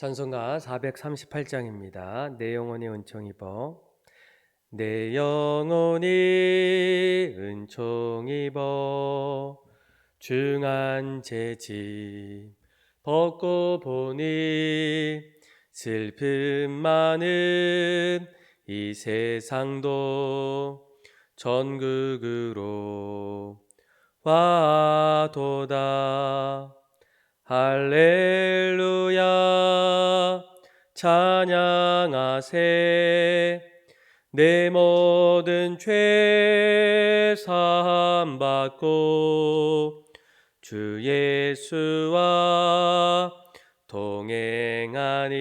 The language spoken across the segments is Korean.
찬송가 438장입니다. 내 영혼이 은총 입어. 내 영혼이 은총 입어 중한 죄짐 벗고 보니 슬픔 많은 이 세상도 천국으로 와도다. 할렐루야 찬양하세. 내 모든 죄 사함 받고 주 예수와 동행하니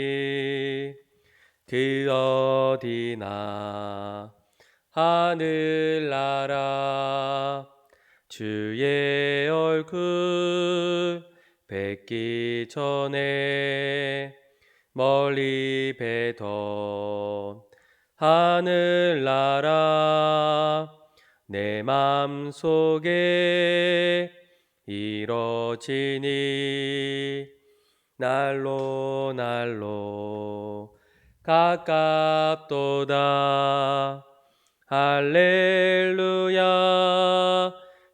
그 어디나 하늘나라 주의 얼굴 뵙기 전에 멀리 뵈던 하늘나라 내 맘속에 이뤄지니 날로 날로 가깝도다. 할렐루야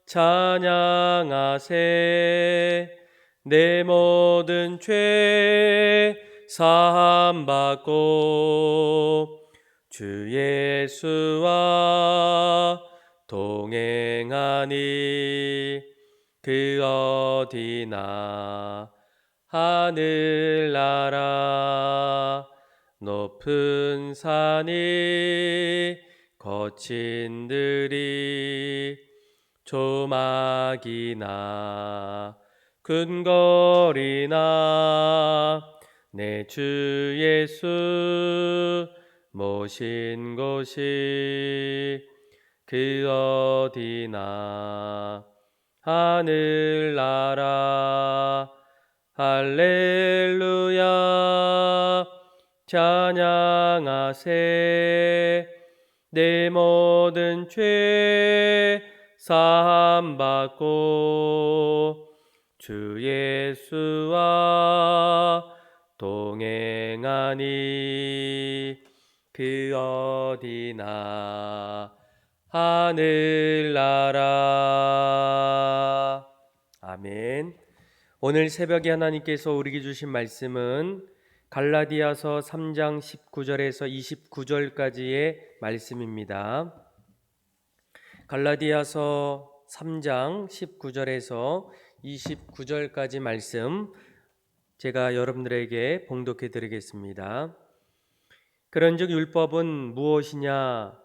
찬양하세. 내 모든 죄 사함 받고 주 예수와 동행하니 그 어디나 하늘나라 높은 산이 거친 들이 조막이나 근거리나 내 주 예수 모신 곳이 그 어디나 하늘나라. 할렐루야 찬양하세. 내 모든 죄 사함 받고 주 예수와 동행하니 그 어디나 하늘나라. 아멘. 오늘 새벽에 하나님께서 우리에게 주신 말씀은 갈라디아서 3장 19절에서 29절까지의 말씀입니다. 갈라디아서 3장 19절에서 29절까지 말씀 제가 여러분들에게 봉독해 드리겠습니다. 그런즉 율법은 무엇이냐?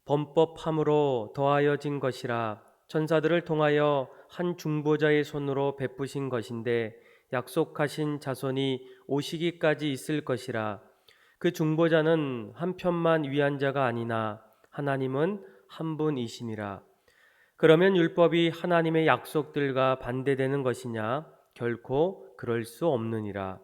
범법함으로 더하여진 것이라. 천사들을 통하여 한 중보자의 손으로 베푸신 것인데 약속하신 자손이 오시기까지 있을 것이라. 그 중보자는 한편만 위한 자가 아니나 하나님은 한 분이시니라. 그러면 율법이 하나님의 약속들과 반대되는 것이냐? 결코 그럴 수 없느니라.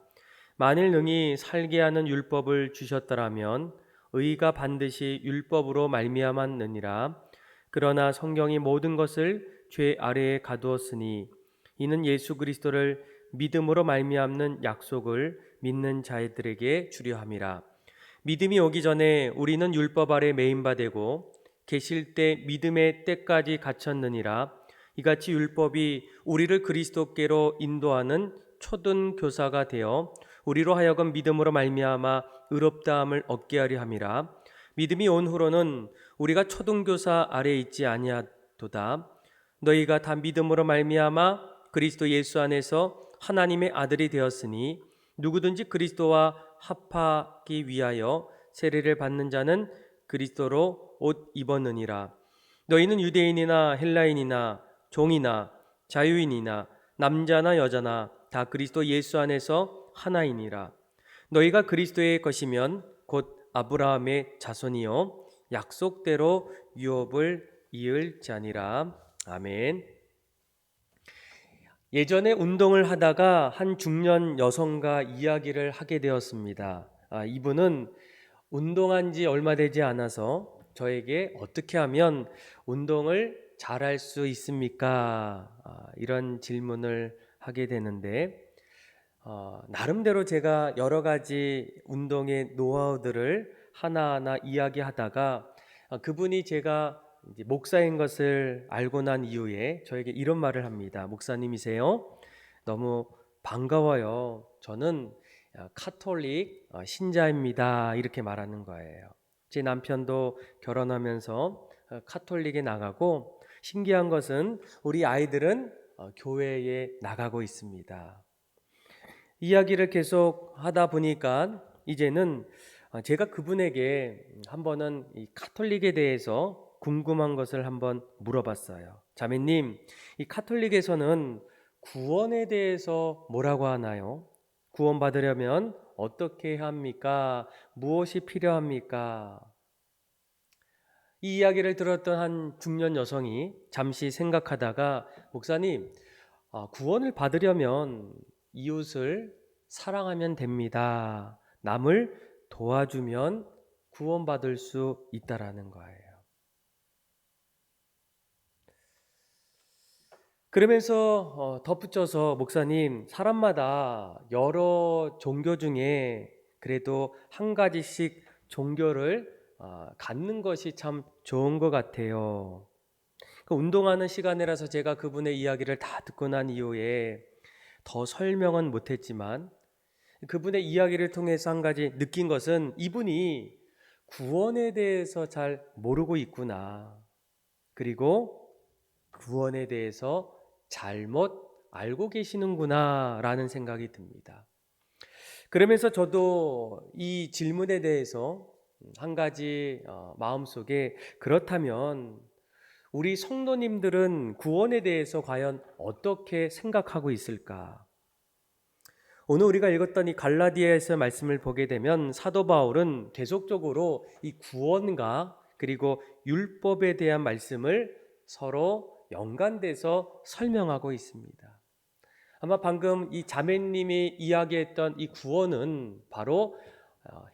만일 능히 살게 하는 율법을 주셨더라면 의가 반드시 율법으로 말미암았느니라. 그러나 성경이 모든 것을 죄 아래에 가두었으니 이는 예수 그리스도를 믿음으로 말미암는 약속을 믿는 자들에게 주려 함이라. 믿음이 오기 전에 우리는 율법 아래 매인 바 되고 계실 때 믿음의 때까지 갇혔느니라. 이같이 율법이 우리를 그리스도께로 인도하는 초등 교사가 되어 우리로 하여금 믿음으로 말미암아 의롭다함을 얻게 하려 함이라. 믿음이 온 후로는 우리가 초등교사 아래에 있지 아니하도다. 너희가 다 믿음으로 말미암아 그리스도 예수 안에서 하나님의 아들이 되었으니 누구든지 그리스도와 합하기 위하여 세례를 받는 자는 그리스도로 옷 입었느니라. 너희는 유대인이나 헬라인이나 종이나 자유인이나 남자나 여자나 다 그리스도 예수 안에서 하나이니라. 너희가 그리스도의 것이면 곧 아브라함의 자손이요 약속대로 유업을 이을 자니라. 아멘. 예전에 운동을 하다가 한 중년 여성과 이야기를 하게 되었습니다. 이분은 운동한 지 얼마 되지 않아서 저에게 어떻게 하면 운동을 잘할 수 있습니까? 이런 질문을 하게 되는데 나름대로 제가 여러 가지 운동의 노하우들을 하나하나 이야기하다가 그분이 제가 이제 목사인 것을 알고 난 이후에 저에게 이런 말을 합니다. 목사님이세요? 너무 반가워요. 저는 카톨릭 신자입니다. 이렇게 말하는 거예요. 제 남편도 결혼하면서 카톨릭에 나가고 신기한 것은 우리 아이들은 교회에 나가고 있습니다. 이야기를 계속 하다 보니까 이제는 제가 그분에게 한 번은 이 카톨릭에 대해서 궁금한 것을 한번 물어봤어요. 자매님, 이 카톨릭에서는 구원에 대해서 뭐라고 하나요? 구원 받으려면 어떻게 해야 합니까? 무엇이 필요합니까? 이 이야기를 들었던 한 중년 여성이 잠시 생각하다가 목사님, 구원을 받으려면 이웃을 사랑하면 됩니다. 남을 도와주면 구원받을 수 있다라는 거예요. 그러면서 덧붙여서 목사님, 사람마다 여러 종교 중에 그래도 한 가지씩 종교를 갖는 것이 참 좋은 것 같아요. 운동하는 시간이라서 제가 그분의 이야기를 다 듣고 난 이후에 더 설명은 못했지만 그분의 이야기를 통해서 한 가지 느낀 것은 이분이 구원에 대해서 잘 모르고 있구나. 그리고 구원에 대해서 잘못 알고 계시는구나 라는 생각이 듭니다. 그러면서 저도 이 질문에 대해서 한 가지 마음속에 그렇다면 우리 성도님들은 구원에 대해서 과연 어떻게 생각하고 있을까? 오늘 우리가 읽었던 이 갈라디아에서 말씀을 보게 되면 사도 바울은 계속적으로 이 구원과 그리고 율법에 대한 말씀을 서로 연관돼서 설명하고 있습니다. 아마 방금 이 자매님이 이야기했던 이 구원은 바로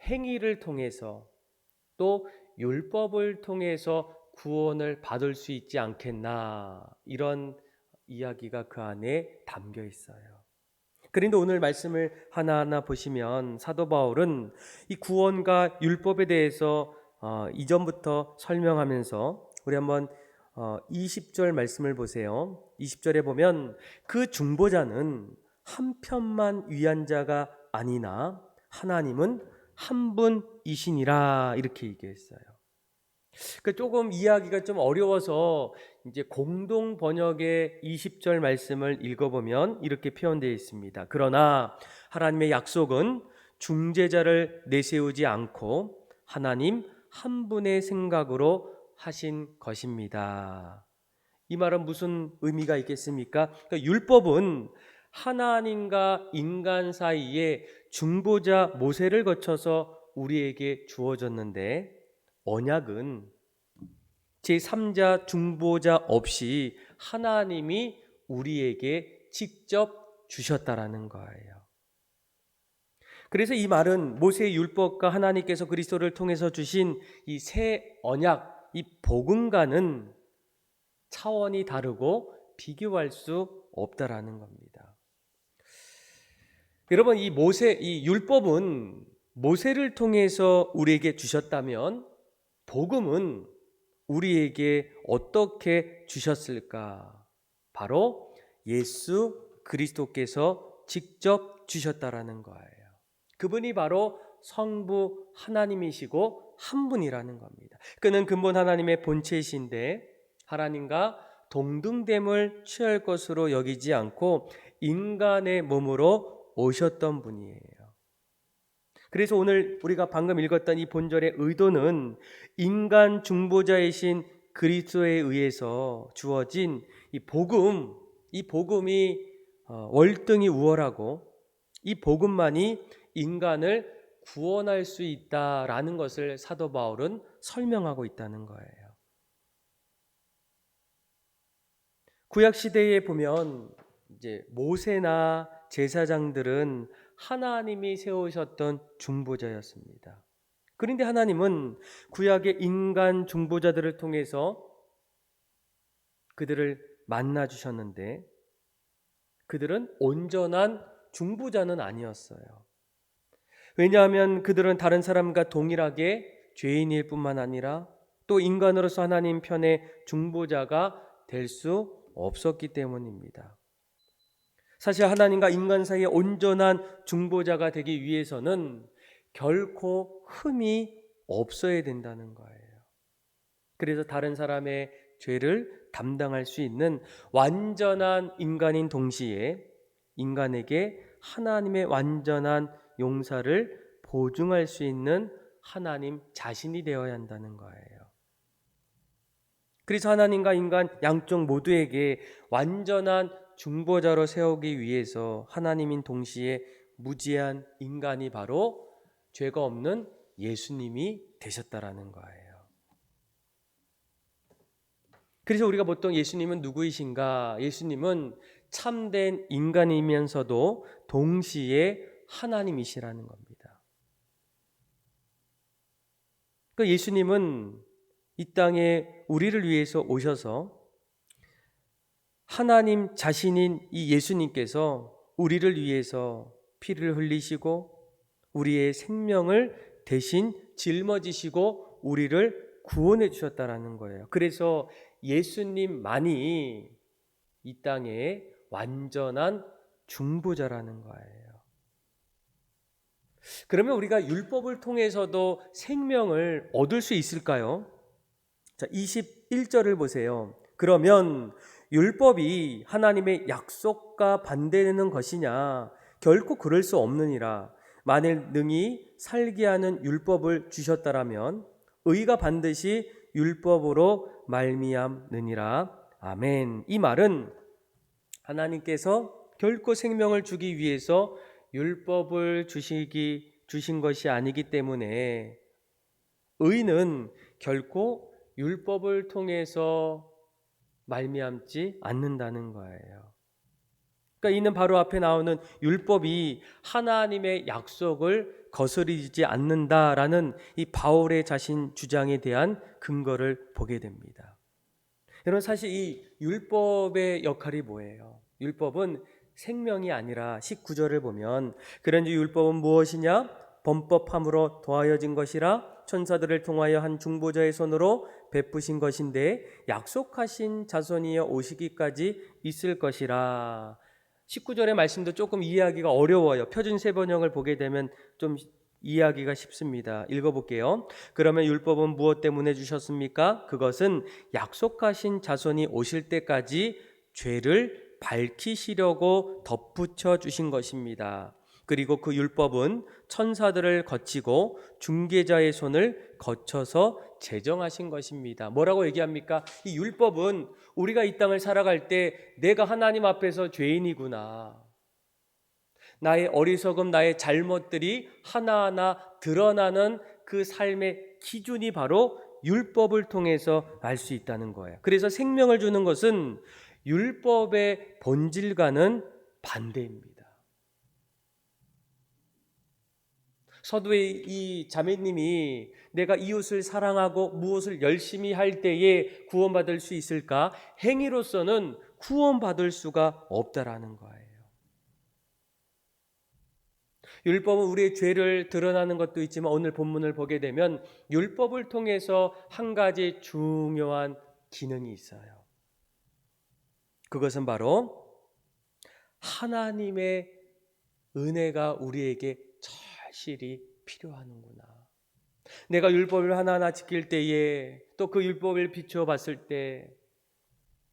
행위를 통해서 또 율법을 통해서 구원을 받을 수 있지 않겠나, 이런 이야기가 그 안에 담겨 있어요. 그런데 오늘 말씀을 하나하나 보시면 사도 바울은 이 구원과 율법에 대해서 이전부터 설명하면서 우리 한번 20절 말씀을 보세요. 20절에 보면 그 중보자는 한 편만 위한 자가 아니나 하나님은 한 분이시니라, 이렇게 얘기했어요. 조금 이야기가 좀 어려워서 이제 공동 번역의 20절 말씀을 읽어보면 이렇게 표현되어 있습니다. 그러나 하나님의 약속은 중재자를 내세우지 않고 하나님 한 분의 생각으로 하신 것입니다. 이 말은 무슨 의미가 있겠습니까? 그러니까 율법은 하나님과 인간 사이에 중보자 모세를 거쳐서 우리에게 주어졌는데 언약은 제3자 중보자 없이 하나님이 우리에게 직접 주셨다라는 거예요. 그래서 이 말은 모세의 율법과 하나님께서 그리스도를 통해서 주신 이 새 언약, 이 복음과는 차원이 다르고 비교할 수 없다라는 겁니다. 여러분, 이 율법은 모세를 통해서 우리에게 주셨다면 복음은 우리에게 어떻게 주셨을까? 바로 예수 그리스도께서 직접 주셨다라는 거예요. 그분이 바로 성부 하나님이시고 한 분이라는 겁니다. 그는 근본 하나님의 본체이신데 하나님과 동등됨을 취할 것으로 여기지 않고 인간의 몸으로 오셨던 분이에요. 그래서 오늘 우리가 방금 읽었던 이 본절의 의도는 인간 중보자이신 그리스도에 의해서 주어진 이 복음이 월등히 우월하고 이 복음만이 인간을 구원할 수 있다라는 것을 사도 바울은 설명하고 있다는 거예요. 구약 시대에 보면 이제 모세나 제사장들은 하나님이 세우셨던 중보자였습니다. 그런데 하나님은 구약의 인간 중보자들을 통해서 그들을 만나 주셨는데 그들은 온전한 중보자는 아니었어요. 왜냐하면 그들은 다른 사람과 동일하게 죄인일 뿐만 아니라 또 인간으로서 하나님 편의 중보자가 될 수 없었기 때문입니다. 사실 하나님과 인간 사이의 온전한 중보자가 되기 위해서는 결코 흠이 없어야 된다는 거예요. 그래서 다른 사람의 죄를 담당할 수 있는 완전한 인간인 동시에 인간에게 하나님의 완전한 용서를 보증할 수 있는 하나님 자신이 되어야 한다는 거예요. 그래서 하나님과 인간 양쪽 모두에게 완전한 중보자로 세우기 위해서 하나님인 동시에 무지한 인간이 바로 죄가 없는 예수님이 되셨다라는 거예요. 그래서 우리가 보통 예수님은 누구이신가? 예수님은 참된 인간이면서도 동시에 하나님이시라는 겁니다. 그러니까 예수님은 이 땅에 우리를 위해서 오셔서 하나님 자신인 이 예수님께서 우리를 위해서 피를 흘리시고 우리의 생명을 대신 짊어지시고 우리를 구원해 주셨다라는 거예요. 그래서 예수님만이 이 땅에 완전한 중보자라는 거예요. 그러면 우리가 율법을 통해서도 생명을 얻을 수 있을까요? 자, 21절을 보세요. 그러면 율법이 하나님의 약속과 반대되는 것이냐? 결코 그럴 수 없느니라. 만일 능히 살게 하는 율법을 주셨다라면 의가 반드시 율법으로 말미암느니라. 아멘. 이 말은 하나님께서 결코 생명을 주기 위해서 율법을 주신 것이 아니기 때문에 의는 결코 율법을 통해서 말미암지 않는다는 거예요. 그러니까 이는 바로 앞에 나오는 율법이 하나님의 약속을 거스르지 않는다라는 이 바울의 자신 주장에 대한 근거를 보게 됩니다. 여러분, 사실 이 율법의 역할이 뭐예요? 율법은 생명이 아니라 19절을 보면 그런지 율법은 무엇이냐? 범법함으로 더하여진 것이라 천사들을 통하여 한 중보자의 손으로 베푸신 것인데 약속하신 자손이여 오시기까지 있을 것이라. 19절의 말씀도 조금 이해하기가 어려워요. 표준 세번역을 보게 되면 좀 이해하기가 쉽습니다. 읽어볼게요. 그러면 율법은 무엇 때문에 주셨습니까? 그것은 약속하신 자손이 오실 때까지 죄를 밝히시려고 덧붙여 주신 것입니다. 그리고 그 율법은 천사들을 거치고 중개자의 손을 거쳐서 제정하신 것입니다. 뭐라고 얘기합니까? 이 율법은 우리가 이 땅을 살아갈 때 내가 하나님 앞에서 죄인이구나, 나의 어리석음, 나의 잘못들이 하나하나 드러나는 그 삶의 기준이 바로 율법을 통해서 알 수 있다는 거예요. 그래서 생명을 주는 것은 율법의 본질과는 반대입니다. 서두에 이 자매님이 내가 이웃을 사랑하고 무엇을 열심히 할 때에 구원받을 수 있을까? 행위로서는 구원받을 수가 없다라는 거예요. 율법은 우리의 죄를 드러나는 것도 있지만 오늘 본문을 보게 되면 율법을 통해서 한 가지 중요한 기능이 있어요. 그것은 바로 하나님의 은혜가 우리에게 절실히 필요하는구나. 내가 율법을 하나하나 지킬 때에 또 그 율법을 비추어 봤을 때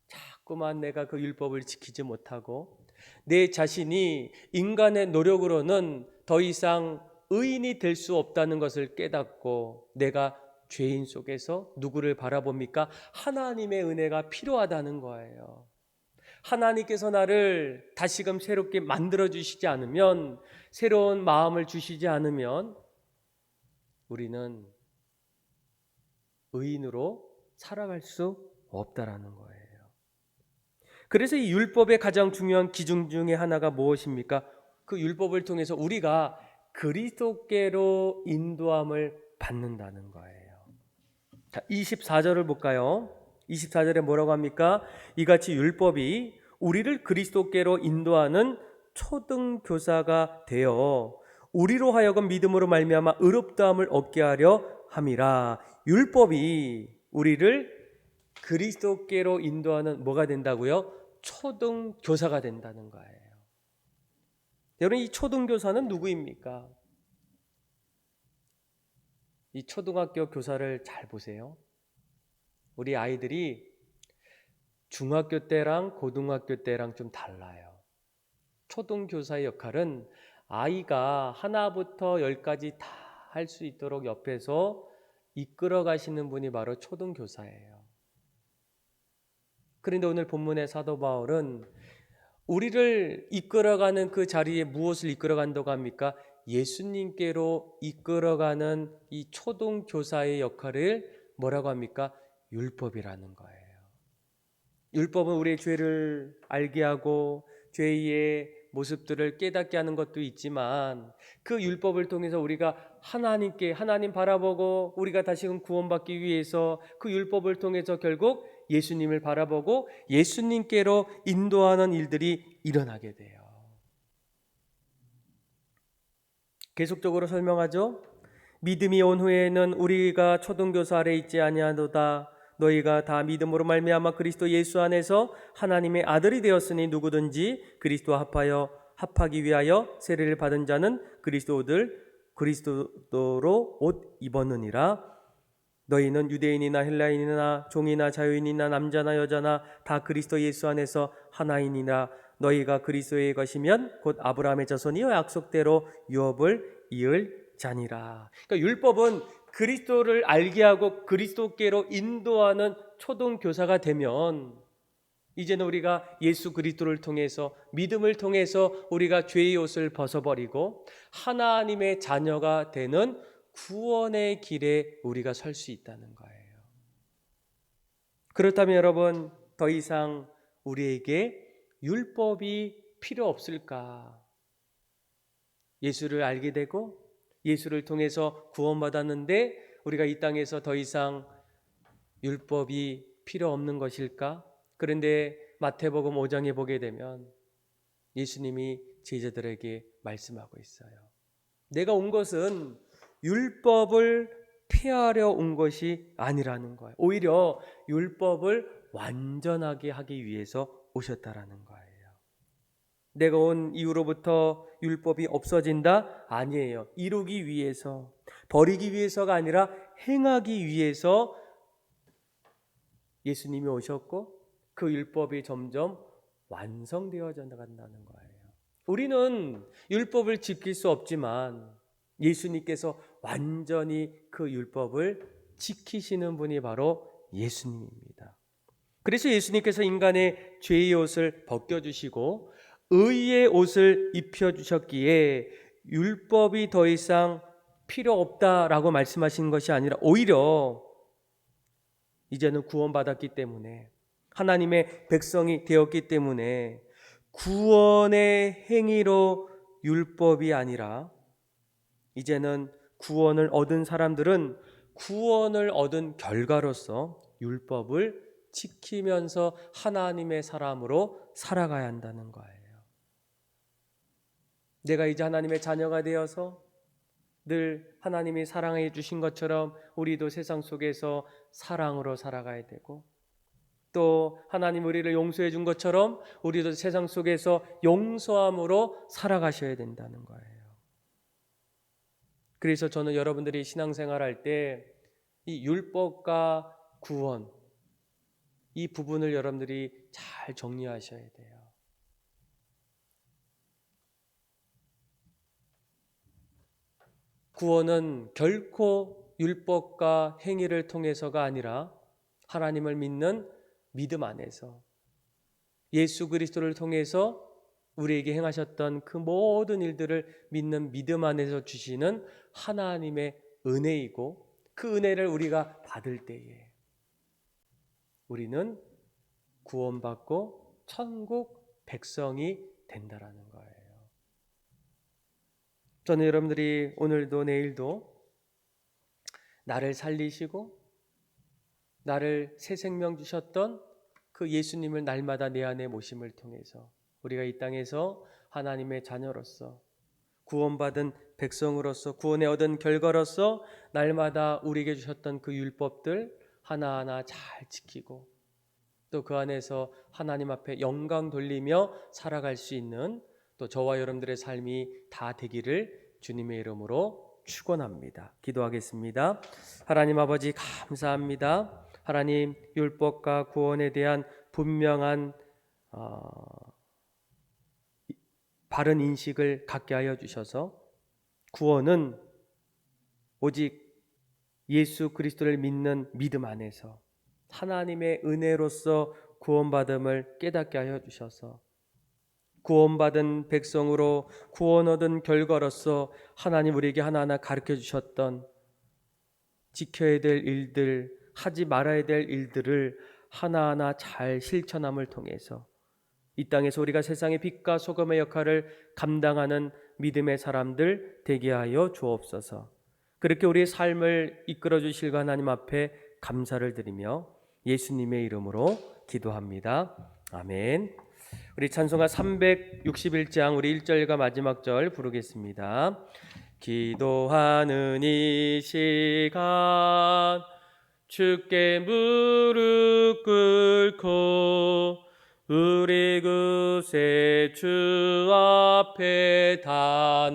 자꾸만 내가 그 율법을 지키지 못하고 내 자신이 인간의 노력으로는 더 이상 의인이 될 수 없다는 것을 깨닫고 내가 죄인 속에서 누구를 바라봅니까? 하나님의 은혜가 필요하다는 거예요. 하나님께서 나를 다시금 새롭게 만들어 주시지 않으면, 새로운 마음을 주시지 않으면 우리는 의인으로 살아갈 수 없다라는 거예요. 그래서 이 율법의 가장 중요한 기준 중에 하나가 무엇입니까? 그 율법을 통해서 우리가 그리스도께로 인도함을 받는다는 거예요. 자, 24절을 볼까요? 24절에 뭐라고 합니까? 이같이 율법이 우리를 그리스도께로 인도하는 초등교사가 되어 우리로 하여금 믿음으로 말미암아 의롭다함을 얻게 하려 함이라. 율법이 우리를 그리스도께로 인도하는 뭐가 된다고요? 초등교사가 된다는 거예요. 여러분, 이 초등교사는 누구입니까? 이 초등학교 교사를 잘 보세요. 우리 아이들이 중학교 때랑 고등학교 때랑 좀 달라요. 초등교사의 역할은 아이가 하나부터 열까지 다 할 수 있도록 옆에서 이끌어 가시는 분이 바로 초등교사예요. 그런데 오늘 본문의 사도 바울은 우리를 이끌어가는 그 자리에 무엇을 이끌어간다고 합니까? 예수님께로 이끌어가는 이 초등교사의 역할을 뭐라고 합니까? 율법이라는 거예요. 율법은 우리의 죄를 알게 하고 죄의 모습들을 깨닫게 하는 것도 있지만 그 율법을 통해서 우리가 하나님 바라보고 우리가 다시금 구원받기 위해서 그 율법을 통해서 결국 예수님을 바라보고 예수님께로 인도하는 일들이 일어나게 돼요. 계속적으로 설명하죠. 믿음이 온 후에는 우리가 초등교사 아래 있지 아니하노다. 너희가 다 믿음으로 말미암아 그리스도 예수 안에서 하나님의 아들이 되었으니 누구든지 그리스도와 합하기 위하여 세례를 받은 자는 그리스도로 옷 입었느니라. 너희는 유대인이나 헬라인이나 종이나 자유인이나 남자나 여자나 다 그리스도 예수 안에서 하나이니라. 너희가 그리스도의 것이면 곧 아브라함의 자손이요 약속대로 유업을 이을 자니라. 그러니까 율법은 그리스도를 알게 하고 그리스도께로 인도하는 초등교사가 되면 이제는 우리가 예수 그리스도를 통해서 믿음을 통해서 우리가 죄의 옷을 벗어버리고 하나님의 자녀가 되는 구원의 길에 우리가 설 수 있다는 거예요. 그렇다면 여러분, 더 이상 우리에게 율법이 필요 없을까? 예수를 알게 되고 예수를 통해서 구원받았는데 우리가 이 땅에서 더 이상 율법이 필요 없는 것일까? 그런데 마태복음 5장에 보게 되면 예수님이 제자들에게 말씀하고 있어요. 내가 온 것은 율법을 폐하려 온 것이 아니라는 거예요. 오히려 율법을 완전하게 하기 위해서 오셨다라는 거예요. 내가 온 이후로부터 율법이 없어진다? 아니에요. 이루기 위해서, 버리기 위해서가 아니라 행하기 위해서 예수님이 오셨고 그 율법이 점점 완성되어져 간다는 거예요. 우리는 율법을 지킬 수 없지만 예수님께서 완전히 그 율법을 지키시는 분이 바로 예수님입니다. 그래서 예수님께서 인간의 죄의 옷을 벗겨주시고 의의 옷을 입혀주셨기에 율법이 더 이상 필요 없다라고 말씀하신 것이 아니라 오히려 이제는 구원받았기 때문에 하나님의 백성이 되었기 때문에 구원의 행위로 율법이 아니라 이제는 구원을 얻은 사람들은 구원을 얻은 결과로서 율법을 지키면서 하나님의 사람으로 살아가야 한다는 거예요. 내가 이제 하나님의 자녀가 되어서 늘 하나님이 사랑해 주신 것처럼 우리도 세상 속에서 사랑으로 살아가야 되고 또 하나님 우리를 용서해 준 것처럼 우리도 세상 속에서 용서함으로 살아가셔야 된다는 거예요. 그래서 저는 여러분들이 신앙생활할 때 이 율법과 구원 이 부분을 여러분들이 잘 정리하셔야 돼요. 구원은 결코 율법과 행위를 통해서가 아니라 하나님을 믿는 믿음 안에서 예수 그리스도를 통해서 우리에게 행하셨던 그 모든 일들을 믿는 믿음 안에서 주시는 하나님의 은혜이고 그 은혜를 우리가 받을 때에 우리는 구원받고 천국 백성이 된다라는 거예요. 저는 여러분들이 오늘도 내일도 나를 살리시고 나를 새 생명 주셨던 그 예수님을 날마다 내 안에 모심을 통해서 우리가 이 땅에서 하나님의 자녀로서, 구원받은 백성으로서, 구원에 얻은 결과로서 날마다 우리에게 주셨던 그 율법들 하나하나 잘 지키고 또 그 안에서 하나님 앞에 영광 돌리며 살아갈 수 있는 또 저와 여러분들의 삶이 다 되기를 주님의 이름으로 축원합니다. 기도하겠습니다. 하나님 아버지 감사합니다. 하나님 율법과 구원에 대한 분명한 바른 인식을 갖게 하여 주셔서 구원은 오직 예수 그리스도를 믿는 믿음 안에서 하나님의 은혜로서 구원받음을 깨닫게 하여 주셔서 구원받은 백성으로 구원 얻은 결과로서 하나님 우리에게 하나하나 가르쳐 주셨던 지켜야 될 일들, 하지 말아야 될 일들을 하나하나 잘 실천함을 통해서 이 땅에서 우리가 세상의 빛과 소금의 역할을 감당하는 믿음의 사람들 되게 하여 주옵소서. 그렇게 우리의 삶을 이끌어 주실 하나님 앞에 감사를 드리며 예수님의 이름으로 기도합니다. 아멘. 우리 찬송가 361장 우리 1절과 마지막 절 부르겠습니다. 기도하는 이 시간 주께 무릎 꿇고 우리 구세 주 앞에 다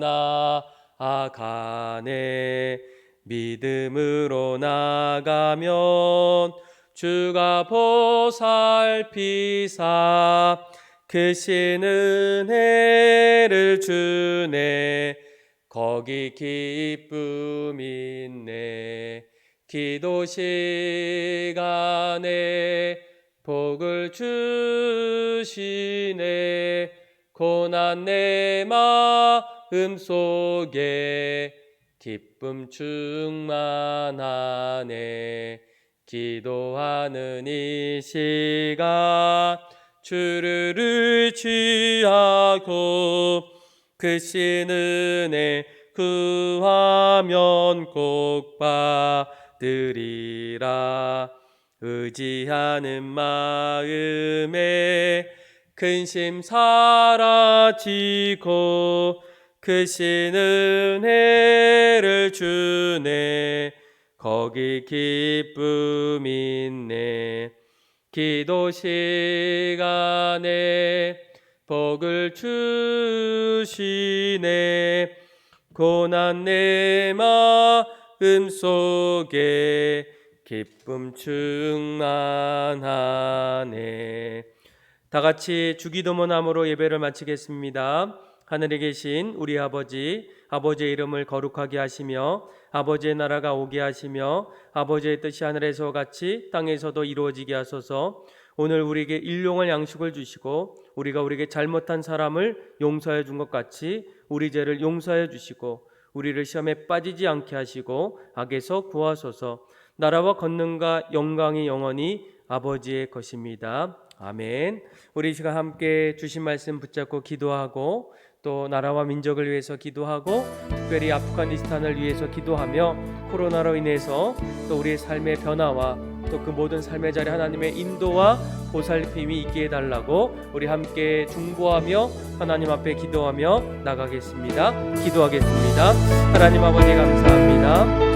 나아가네. 믿음으로 나가면 주가 보살피사 크신 은혜를 주네. 거기 기쁨 있네. 기도 시간에 복을 주시네. 고난 내 마음 속에 기쁨 충만하네. 기도하는 이 시간 주를 의지하고 크신 은혜 구하면 꼭 받으리라. 의지하는 마음에 근심 사라지고 크신 은혜를 주네. 거기 기쁨 있네. 기도 시간에 복을 주시네. 고난 내 마음 속에 기쁨 충만하네. 다 같이 주기도문함으로 예배를 마치겠습니다. 하늘에 계신 우리 아버지, 아버지의 이름을 거룩하게 하시며 아버지의 나라가 오게 하시며 아버지의 뜻이 하늘에서 같이 땅에서도 이루어지게 하소서. 오늘 우리에게 일용할 양식을 주시고 우리에게 잘못한 사람을 용서해 준 것 같이 우리 죄를 용서해 주시고 우리를 시험에 빠지지 않게 하시고 악에서 구하소서. 나라와 권능과 영광이 영원히 아버지의 것입니다. 아멘. 우리 이 시간 함께 주신 말씀 붙잡고 기도하고 또 나라와 민족을 위해서 기도하고 특별히 아프가니스탄을 위해서 기도하며 코로나로 인해서 또 우리의 삶의 변화와 또 그 모든 삶의 자리 하나님의 인도와 보살핌이 있게 해달라고 우리 함께 중보하며 하나님 앞에 기도하며 나가겠습니다. 기도하겠습니다. 하나님 아버지 감사합니다.